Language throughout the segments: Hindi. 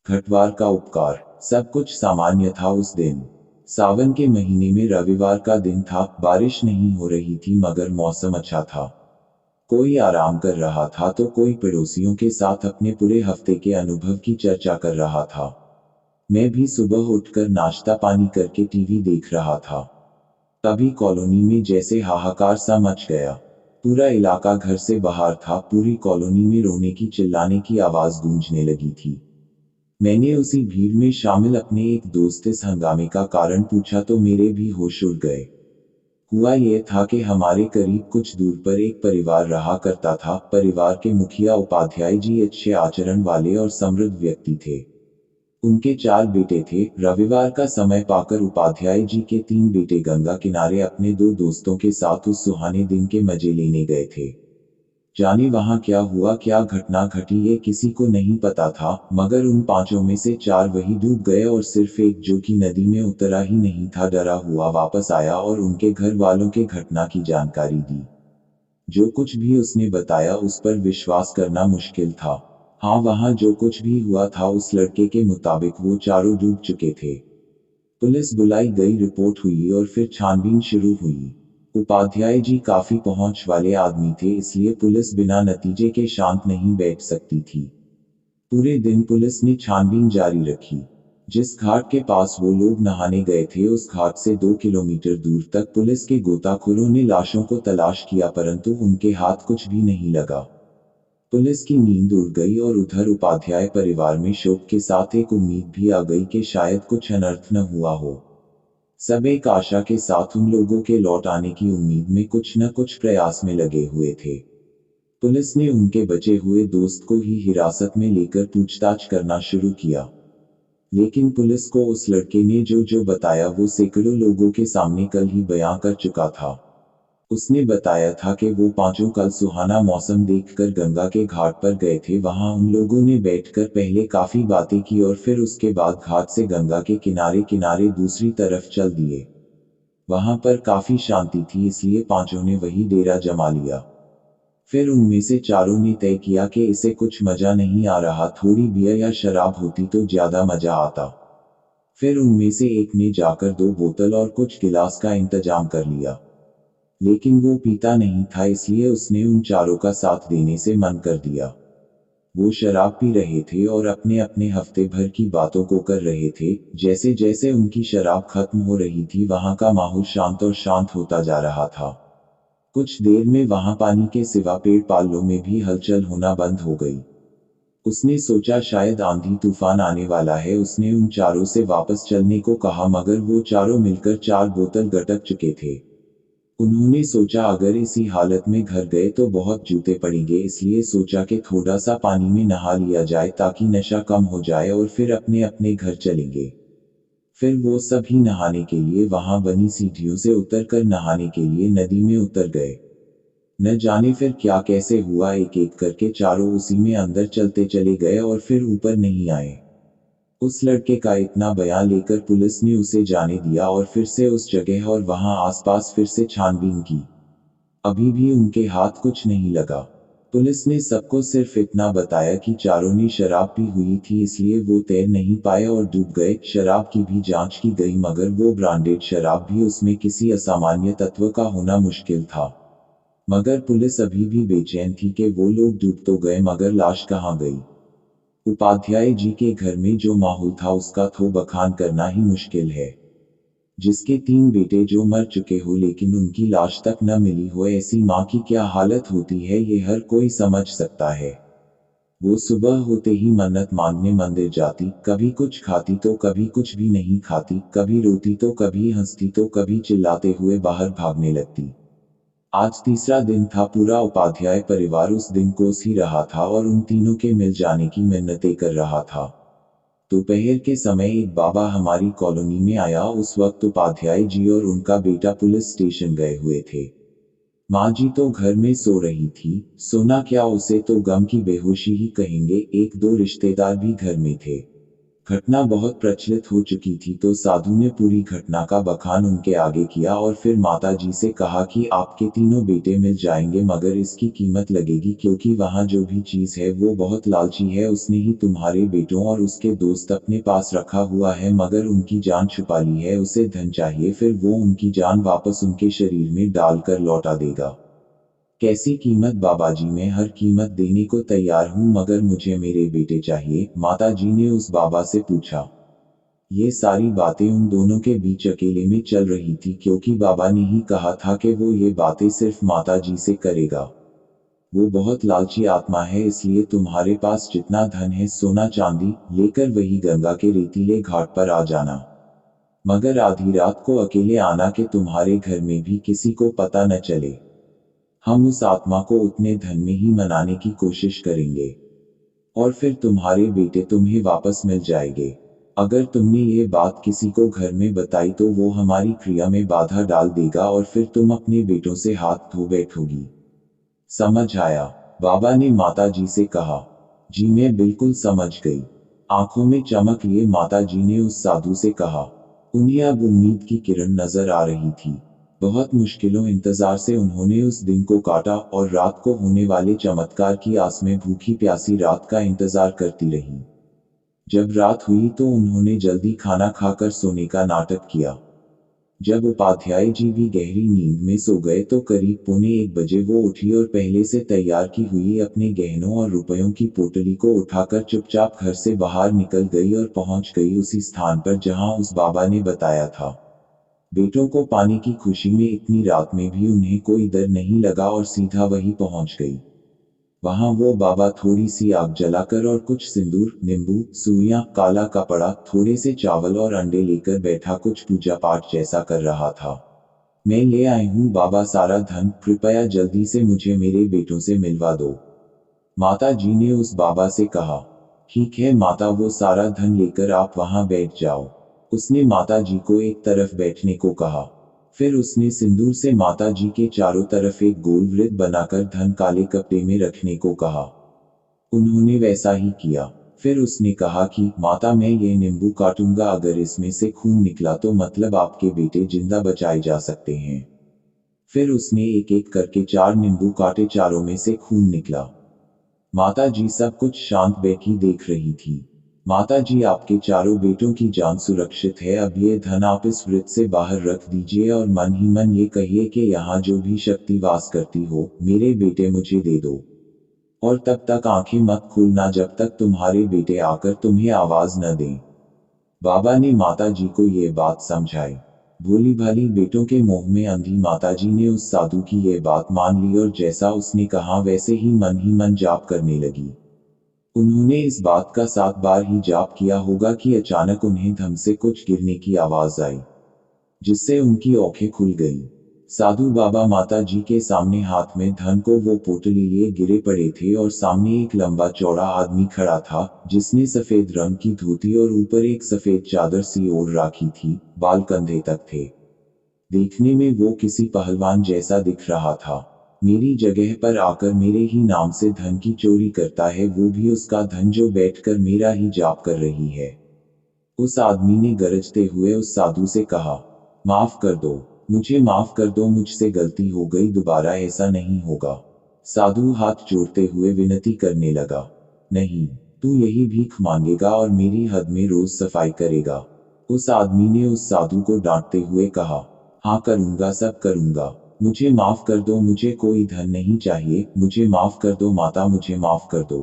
घटवार का उपकार। सब कुछ सामान्य था उस दिन। सावन के महीने में रविवार का दिन था, बारिश नहीं हो रही थी मगर मौसम अच्छा था। कोई आराम कर रहा था तो कोई पड़ोसियों के साथ अपने पूरे हफ्ते के अनुभव की चर्चा कर रहा था। मैं भी सुबह उठकर नाश्ता पानी करके टीवी देख रहा था। तभी कॉलोनी में जैसे हाहाकार सा मच गया। पूरा इलाका घर से बाहर था, पूरी कॉलोनी में रोने की चिल्लाने की आवाज गूंजने लगी थी। मैंने उसी भीड़ में शामिल अपने एक दोस्त इस हंगामे का कारण पूछा तो मेरे भी होश उड़ गए। हुआ यह था कि हमारे करीब कुछ दूर पर एक परिवार रहा करता था। परिवार के मुखिया उपाध्याय जी अच्छे आचरण वाले और समृद्ध व्यक्ति थे। उनके 4 बेटे थे। रविवार का समय पाकर उपाध्याय जी के 3 बेटे गंगा किनारे अपने 2 दोस्तों के साथ उस सुहाने दिन के मजे लेने गए थे। जाने वहां क्या हुआ, क्या घटना घटी, ये किसी को नहीं पता था, मगर उन पांचों में से 4 वही डूब गए और सिर्फ एक, जो कि नदी में उतरा ही नहीं था, डरा हुआ वापस आया और उनके घर वालों के घटना की जानकारी दी। जो कुछ भी उसने बताया उस पर विश्वास करना मुश्किल था। हाँ, वहां जो कुछ भी हुआ था उस लड़के के मुताबिक वो चारों डूब चुके थे। पुलिस बुलाई गई, रिपोर्ट हुई और फिर छानबीन शुरू हुई। उपाध्याय जी काफी पहुंच वाले आदमी थे, इसलिए पुलिस बिना नतीजे के शांत नहीं बैठ सकती थी। पूरे दिन पुलिस ने छानबीन जारी रखी। जिस घाट के पास वो लोग नहाने गए थे उस घाट से 2 किलोमीटर दूर तक पुलिस के गोताखोरों ने लाशों को तलाश किया, परंतु उनके हाथ कुछ भी नहीं लगा। पुलिस की नींद उड़ गई और उधर उपाध्याय परिवार में शोक के साथ एक उम्मीद भी आ गई कि शायद कुछ अनर्थ न हुआ हो। सब एक आशा के साथ उन लोगों के लौट आने की उम्मीद में कुछ न कुछ प्रयास में लगे हुए थे। पुलिस ने उनके बचे हुए दोस्त को ही हिरासत में लेकर पूछताछ करना शुरू किया। लेकिन पुलिस को उस लड़के ने जो जो बताया वो सैकड़ों लोगों के सामने कल ही बयां कर चुका था। उसने बताया था कि वो पांचों कल सुहाना मौसम देखकर गंगा के घाट पर गए थे। वहां उन लोगों ने बैठकर पहले काफी बातें की और फिर उसके बाद घाट से गंगा के किनारे किनारे दूसरी तरफ चल दिए। वहां पर काफी शांति थी, इसलिए पांचों ने वही डेरा जमा लिया। फिर उनमें से चारों ने तय किया कि इसे कुछ मजा नहीं आ रहा, थोड़ी बियर या शराब होती तो ज्यादा मजा आता। फिर उनमें से एक ने जाकर 2 बोतल और कुछ गिलास का इंतजाम कर लिया। लेकिन वो पीता नहीं था, इसलिए उसने उन चारों का साथ देने से मन कर दिया। वो शराब पी रहे थे और अपने अपने हफ्ते भर की बातों को कर रहे थे। जैसे जैसे उनकी शराब खत्म हो रही थी वहां का माहौल शांत और शांत होता जा रहा था। कुछ देर में वहां पानी के सिवा पेड़ पालों में भी हलचल होना बंद हो गई। उसने सोचा शायद आंधी तूफान आने वाला है। उसने उन चारों से वापस चलने को कहा, मगर वो चारों मिलकर 4 बोतल गटक चुके थे। उन्होंने सोचा अगर इसी हालत में घर गए तो बहुत जूते पड़ेंगे, इसलिए सोचा कि थोड़ा सा पानी में नहा लिया जाए ताकि नशा कम हो जाए और फिर अपने अपने घर चलेंगे। फिर वो सभी नहाने के लिए वहां बनी सीढ़ियों से उतरकर नहाने के लिए नदी में उतर गए। न जाने फिर क्या कैसे हुआ, एक एक करके चारों उसी में अंदर चलते चले गए और फिर ऊपर नहीं आए। उस लड़के का इतना बयान लेकर पुलिस ने उसे जाने दिया और फिर से उस जगह और वहां आसपास फिर से छानबीन की। अभी भी उनके हाथ कुछ नहीं लगा। पुलिस ने सबको सिर्फ इतना बताया कि चारों ने शराब पी हुई थी, इसलिए वो तैर नहीं पाए और डूब गए। शराब की भी जांच की गई, मगर वो ब्रांडेड शराब भी, उसमें किसी असामान्य तत्व का होना मुश्किल था। मगर पुलिस अभी भी बेचैन थी कि वो लोग डूब तो गए मगर लाश कहाँ गई। उपाध्याय जी के घर में जो माहौल था उसका तो बखान करना ही मुश्किल है। जिसके 3 बेटे जो मर चुके हो लेकिन उनकी लाश तक न मिली हो, ऐसी माँ की क्या हालत होती है ये हर कोई समझ सकता है। वो सुबह होते ही मन्नत मांगने मंदिर जाती, कभी कुछ खाती तो कभी कुछ भी नहीं खाती, कभी रोती तो कभी हंसती तो कभी चिल्लाते हुए बाहर भागने लगती। आज तीसरा दिन था। पूरा उपाध्याय परिवार उस दिन कोस ही रहा था और उन तीनों के मिल जाने की मिन्नतें कर रहा था। दोपहर के समय एक बाबा हमारी कॉलोनी में आया। उस वक्त उपाध्याय जी और उनका बेटा पुलिस स्टेशन गए हुए थे। माँ जी तो घर में सो रही थी। सोना क्या, उसे तो गम की बेहोशी ही कहेंगे। 1-2 रिश्तेदार भी घर में थे। घटना बहुत प्रचलित हो चुकी थी तो साधु ने पूरी घटना का बखान उनके आगे किया और फिर माता जी से कहा कि आपके तीनों बेटे मिल जाएंगे मगर इसकी कीमत लगेगी क्योंकि वहाँ जो भी चीज है वो बहुत लालची है। उसने ही तुम्हारे बेटों और उसके दोस्त अपने पास रखा हुआ है मगर उनकी जान छुपा ली है। उसे धन चाहिए फिर वो उनकी जान वापस उनके शरीर में डालकर लौटा देगा। कैसी कीमत बाबाजी, मैं हर कीमत देने को तैयार हूँ मगर मुझे मेरे बेटे चाहिए, माता जी ने उस बाबा से पूछा। ये सारी बातें उन दोनों के बीच अकेले में चल रही थी क्योंकि बाबा ने ही कहा था कि वो ये बातें सिर्फ माता जी से करेगा। वो बहुत लालची आत्मा है इसलिए तुम्हारे पास जितना धन है सोना चांदी लेकर वही गंगा के रेतीले घाट पर आ जाना, मगर आधी रात को अकेले आना कि तुम्हारे घर में भी किसी को पता न चले। हम उस आत्मा को उतने धन में ही मनाने की कोशिश करेंगे और फिर तुम्हारे बेटे तुम्हें वापस मिल जाएंगे। अगर तुमने ये बात किसी को घर में बताई तो वो हमारी क्रिया में बाधा डाल देगा और फिर तुम अपने बेटों से हाथ धो बैठोगी। समझ आया? बाबा ने माता जी से कहा। जी मैं बिल्कुल समझ गई। आंखों में चमक लिए माता जी ने उस साधु से कहा। उन्हें अब उम्मीद की किरण नजर आ रही थी। बहुत मुश्किलों इंतजार से उन्होंने उस दिन को काटा और रात को होने वाले चमत्कार की आस में भूखी प्यासी रात का इंतजार करती रही। जब रात हुई तो उन्होंने जल्दी खाना खाकर सोने का नाटक किया। जब उपाध्याय जी भी गहरी नींद में सो गए तो करीब 1:45 बजे वो उठी और पहले से तैयार की हुई अपने गहनों और रुपयों की पोटली को उठाकर चुपचाप घर से बाहर निकल गई और पहुंच गई उसी स्थान पर जहां उस बाबा ने बताया था। बेटों को पाने की खुशी में इतनी रात में भी उन्हें कोई डर नहीं लगा और सीधा वहीं पहुंच गई। वहां वो बाबा थोड़ी सी आग जलाकर और कुछ सिंदूर, नींबू, सुइयां, काला कपड़ा, थोड़े से चावल और अंडे लेकर बैठा कुछ पूजा पाठ जैसा कर रहा था। मैं ले आई हूँ बाबा सारा धन, कृपया जल्दी से मुझे मेरे बेटों से मिलवा दो, माता जी ने उस बाबा से कहा। ठीक है माता, वो सारा धन लेकर आप वहां बैठ जाओ। उसने माता जी को एक तरफ बैठने को कहा। फिर उसने सिंदूर से माता जी के चारों तरफ एक गोल वृत्त बनाकर धन काले कपड़े में रखने को कहा। उन्होंने वैसा ही किया। फिर उसने कहा कि माता मैं ये नींबू काटूंगा, अगर इसमें से खून निकला तो मतलब आपके बेटे जिंदा बचाए जा सकते हैं। फिर उसने एक एक करके 4 नींबू काटे, चारों में से खून निकला। माता जी सब कुछ शांत बैठी देख रही थी। माता जी आपके चारों बेटों की जान सुरक्षित है, अब ये धन आप इस वृत्त से बाहर रख दीजिए और मन ही मन ये कहिए कि यहाँ जो भी शक्ति वास करती हो मेरे बेटे मुझे दे दो। और तब तक आंखें मत खोलना जब तक तुम्हारे बेटे आकर तुम्हें आवाज न दें। बाबा ने माता जी को ये बात समझाई। भोली भाली बेटों के मोह में अंधी माता जी ने उस साधु की ये बात मान ली और जैसा उसने कहा वैसे ही मन जाप करने लगी। उन्होंने इस बात का 7 बार ही जाप किया होगा कि अचानक उन्हें धम से कुछ गिरने की आवाज आई, जिससे उनकी आंखें खुल गईं। साधु बाबा माता जी के सामने हाथ में धन को वो पोटली लिए गिरे पड़े थे और सामने एक लंबा चौड़ा आदमी खड़ा था जिसने सफेद रंग की धोती और ऊपर एक सफेद चादर सी ओढ़ रखी थी, बाल कंधे तक थे। देखने में वो किसी पहलवान जैसा दिख रहा था। मेरी जगह पर आकर मेरे ही नाम से धन की चोरी करता है, वो भी उसका धन जो बैठकर मेरा ही जाप कर रही है। उस आदमी ने गरजते हुए उस साधु से कहा, माफ कर दो, मुझे माफ कर दो, मुझसे गलती हो गई, दोबारा ऐसा नहीं होगा। साधु हाथ जोड़ते हुए विनती करने लगा। नहीं, तू यही भीख मांगेगा और मेरी हद में रोज सफाई करेगा। उस आदमी ने उस साधु को डांटते हुए कहा, हाँ करूंगा, सब करूंगा, मुझे माफ कर दो, मुझे कोई धन नहीं चाहिए, मुझे माफ कर दो माता, मुझे माफ कर दो।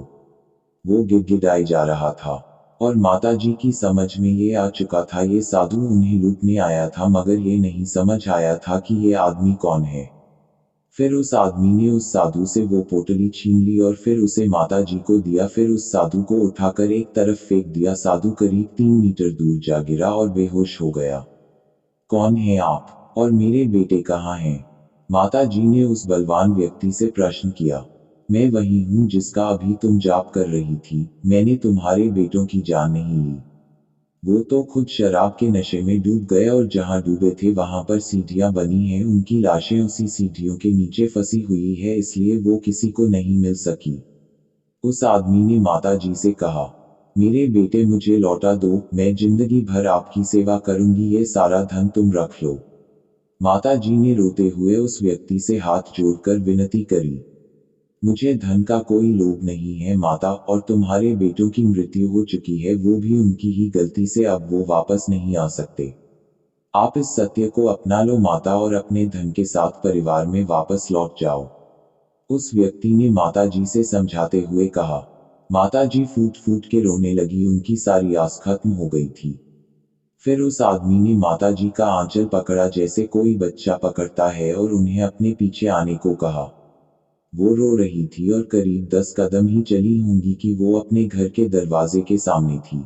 वो गिड़गिड़ाए जा रहा था और माता जी की समझ में ये आ चुका था ये साधु उन्हें लूटने आया था, मगर ये नहीं समझ आया था कि ये आदमी कौन है। फिर उस आदमी ने उस साधु से वो पोटली छीन ली और फिर उसे माता जी को दिया। फिर उस साधु को उठाकर एक तरफ फेंक दिया। साधु करीब 3 मीटर दूर जा गिरा और बेहोश हो गया। कौन है आप और मेरे बेटे कहाँ हैं? माता जी ने उस बलवान व्यक्ति से प्रश्न किया। मैं वही हूँ जिसका अभी तुम जाप कर रही थी, मैंने तुम्हारे बेटों की जान नहीं ली। वो तो खुद शराब के नशे में डूब गए और जहाँ डूबे थे वहां पर सीढ़ियां बनी हैं, उनकी लाशें उसी सीढ़ियों के नीचे फंसी हुई है, इसलिए वो किसी को नहीं मिल सकी। उस आदमी ने माता जी से कहा। मेरे बेटे मुझे लौटा दो, मैं जिंदगी भर आपकी सेवा करूंगी, ये सारा धन तुम रख लो। माता जी ने रोते हुए उस व्यक्ति से हाथ जोड़कर विनती करी। मुझे धन का कोई लोभ नहीं है माता, और तुम्हारे बेटों की मृत्यु हो चुकी है, वो भी उनकी ही गलती से, अब वो वापस नहीं आ सकते। आप इस सत्य को अपना लो माता, और अपने धन के साथ परिवार में वापस लौट जाओ। उस व्यक्ति ने माता जी से समझाते हुए कहा। माता जी फूट फूट के रोने लगी, उनकी सारी आस खत्म हो गई थी। फिर उस आदमी ने माता जी का आंचल पकड़ा जैसे कोई बच्चा पकड़ता है और उन्हें अपने पीछे आने को कहा। वो रो रही थी और करीब 10 कदम ही चली होंगी कि वो अपने घर के दरवाजे के सामने थी।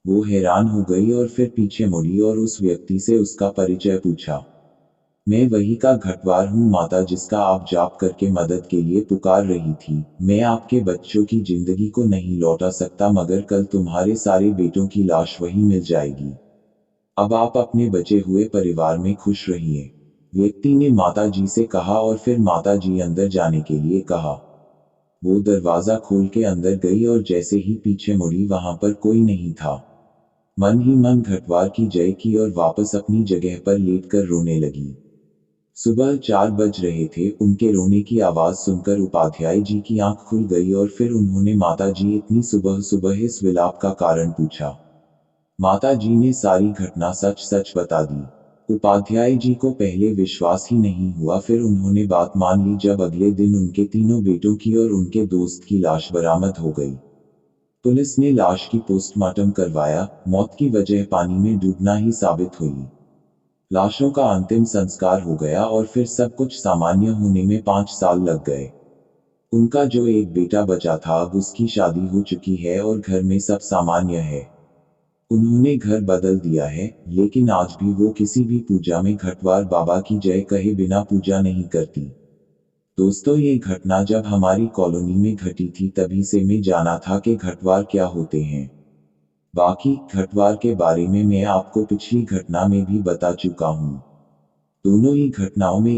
वो हैरान हो गई और फिर पीछे मुड़ी और उस व्यक्ति से उसका परिचय पूछा। मैं वही का घटवार हूँ माता, जिसका आप जाप करके मदद के लिए पुकार रही थी। मैं आपके बच्चों की जिंदगी को नहीं लौटा सकता, मगर कल तुम्हारे सारे बेटों की लाश वहीं मिल जाएगी। अब आप अपने बचे हुए परिवार में खुश रहिए। व्यक्ति ने माता जी से कहा और फिर माता जी अंदर जाने के लिए कहा। वो दरवाजा खोल के अंदर गई और जैसे ही पीछे मुड़ी वहां पर कोई नहीं था। मन ही मन घटवार की जय की और वापस अपनी जगह पर लेटकर रोने लगी। सुबह 4 बज रहे थे। उनके रोने की आवाज सुनकर उपाध्याय जी की आंख खुल गई और फिर उन्होंने माता जी इतनी सुबह सुबह इस विलाप का कारण पूछा। माता जी ने सारी घटना सच सच बता दी। उपाध्याय जी को पहले विश्वास ही नहीं हुआ, फिर उन्होंने बात मान ली जब अगले दिन उनके तीनों बेटों की और उनके दोस्त की लाश बरामद हो गई। पुलिस ने लाश की पोस्टमार्टम करवाया। मौत की वजह पानी में डूबना ही साबित हुई। लाशों का अंतिम संस्कार हो गया और फिर सब कुछ सामान्य होने में 5 साल लग गए। उनका जो एक बेटा बचा था, अब उसकी शादी हो चुकी है और घर में सब सामान्य है। उन्होंने घर बदल दिया है, लेकिन आज भी वो किसी भी पूजा में घटवार बाबा की जय कहे बिना पूजा नहीं करती। दोस्तों, ये घटना जब हमारी कॉलोनी में घटी थी तभी से मैं जाना था कि घटवार क्या होते हैं। बाकी घटवार के बारे में मैं आपको पिछली घटना में भी बता चुका हूँ। दोनों ही घटनाओं में